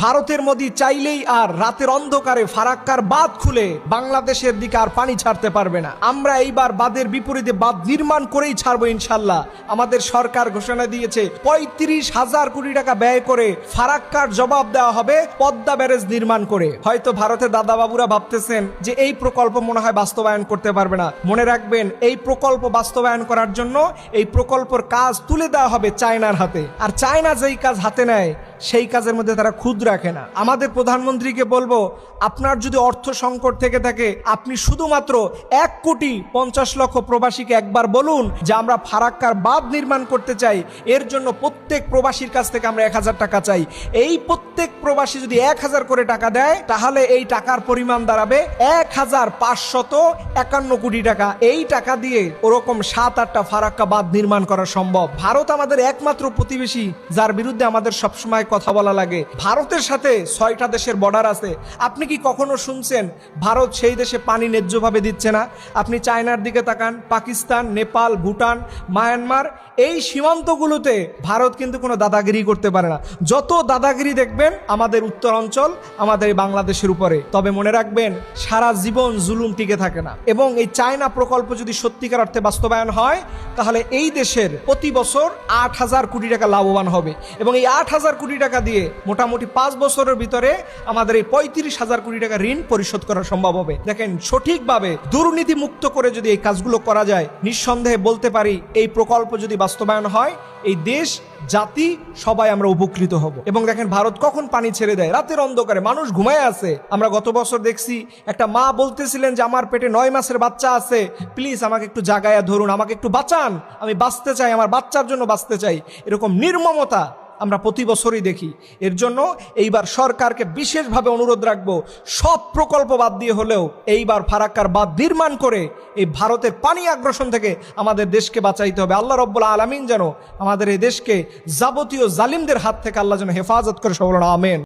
ভারতের মোদি চাইলেই আর রাতের অন্ধকারে ফারাক্কার বাঁধ খুলে বাংলাদেশের দিকে আর পানি ছাড়তে পারবে না। আমরা এইবার বাঁধের বিপরীতে বাঁধ নির্মাণ করেই ছাড়বো ইনশাল্লাহ। আমাদের সরকার ঘোষণা দিয়েছে ৩৫,০০০ কোটি টাকা ব্যয় করে ফারাক্কার জবাব দেওয়া হবে পদ্মা ব্যারেজ নির্মাণ করে। হয়তো ভারতের দাদাবাবুরা ভাবতেছেন যে এই প্রকল্প মনে হয় বাস্তবায়ন করতে পারবে না। মনে রাখবেন, এই প্রকল্প বাস্তবায়ন করার জন্য এই প্রকল্পের কাজ তুলে দেওয়া হবে চায়নার হাতে। আর চায়না যেই কাজ হাতে নেয় সেই কাজের মধ্যে তারা খুদ রাখে না। আমাদের প্রধানমন্ত্রীকে বলবো, আপনার যদি অর্থ সংকট থেকে থাকে আপনি শুধুমাত্র ১,৫০,০০,০০০ প্রবাসীকে একবার বলুন যে আমরা ফারাক্কার বাঁধ নির্মাণ করতে চাই। এর জন্য প্রত্যেক প্রবাসীর কাছ থেকে আমরা ১,০০০ টাকা চাই। এই প্রত্যেক প্রবাসী যদি ১,০০০ করে টাকা দেয় তাহলে এই টাকার পরিমাণ দাঁড়াবে ১,৫৫১ কোটি টাকা। এই টাকা দিয়ে ওরকম ৭-৮টা ফারাক্কা বাঁধ নির্মাণ করা সম্ভব। ভারত আমাদের একমাত্র প্রতিবেশী যার বিরুদ্ধে আমাদের সবসময় কথা বলা লাগে। ভারতের সাথে ৬টা দেশের বর্ডার আছে। আপনি কি কখনো শুনছেন ভারত সেই দেশে পানি ন্যায্যভাবে দিচ্ছে না? আপনি চায়নার দিকে তাকান, পাকিস্তান, নেপাল, ভুটান, মায়ানমার, এই সীমান্তগুলোতে ভারত কিন্তু কোনো দাদাগিরি করতে পারে না। যত দাদাগিরি দেখবেন আমাদের উত্তরাঞ্চল, আমাদের বাংলাদেশের উপরে। তবে মনে রাখবেন, সারা জীবন জুলুম টিকে থাকে না। এবং এই চায়না প্রকল্প যদি সত্যিকার অর্থে বাস্তবায়ন হয় তাহলে এই দেশের প্রতি বছর ৮,০০০ কোটি টাকা লাভবান হবে। এবং এই ৮,০০০ কোটি টাকা দিয়ে মোটামুটি ৫ বছরের ভিতরে আমাদের এই ৩৫,০০০ কোটি টাকা ঋণ পরিশোধ করা সম্ভব হবে। দেখেন, সঠিকভাবে দুর্নীতি মুক্ত করে যদি এই কাজগুলো করা যায়, নিঃসন্দেহে বলতে পারি এই প্রকল্প যদি বাস্তবায়ন হয় এই দেশ জাতি সবাই আমরা উপকৃত হব। এবং দেখেন, ভারত কখন পানি ছেড়ে দেয়? রাতের অন্ধকারে মানুষ ঘুমায় আছে। আমরা গত বছর দেখছি একটা মা বলতেছিলেন যে আমার পেটে ৯ মাসের বাচ্চা আছে, প্লিজ আমাকে একটু জাগায়া ধরুন, আমাকে একটু বাঁচান, আমি বাঁচতে চাই, আমার বাচ্চার জন্য বাঁচতে চাই। এরকম নির্মমতা আমরা প্রতি বছরই দেখি। এর জন্য এইবার সরকারকে বিশেষভাবে অনুরোধ রাখবো, সব প্রকল্প বাদ দিয়ে হলেও এইবার ফারাক্কার বাঁধ নির্মাণ করে এই ভারতের পানি আগ্রাসন থেকে আমাদের দেশকে বাঁচাইতে হবে। আল্লাহ রব্বুল আলামিন যেন আমাদের এই দেশকে যাবতীয় জালিমদের হাত থেকে আল্লাহ যেন হেফাজত করে, সকল আমিন।